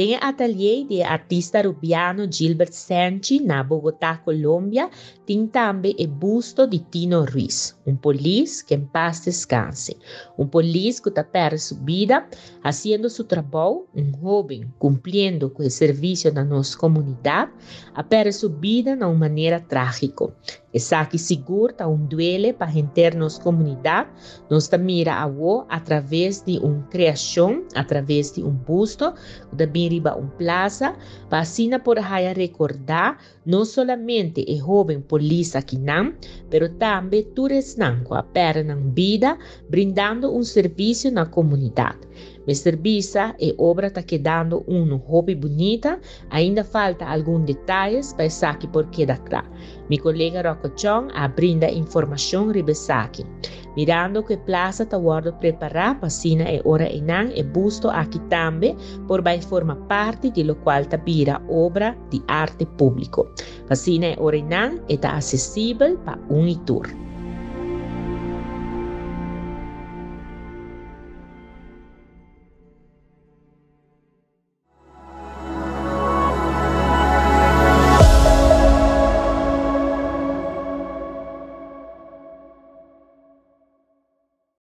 Den atelier de artista rubiano Gilbert Senchi na Bogotá, Colômbia, tem também o busto de Tino Ruiz, polis que em paz descanse. Polis que está perdendo sua vida, fazendo seu trabalho, jovem cumprindo com o serviço na nossa comunidade, a perde sua vida de uma maneira trágica. Essa que segura duele para a nossa comunidade, nos mira a através de criação, através de busto, da riba plaza, para assim poder recordar não somente o jovem polícia aqui não, mas também todos que a perdem vida, brindando serviço na comunidade. Meu serviço e obra está quedando hobby bonita, ainda falta alguns detalhes para saber por que da cá. Meu colega Rocco Chong brinda informação ribesaki. Mirando que a plaza está preparada para sina e ora inang e busto aqui também, por vai formar parte de lo qual tabira obra de arte público. Para sina e ora inang está acessível para tour.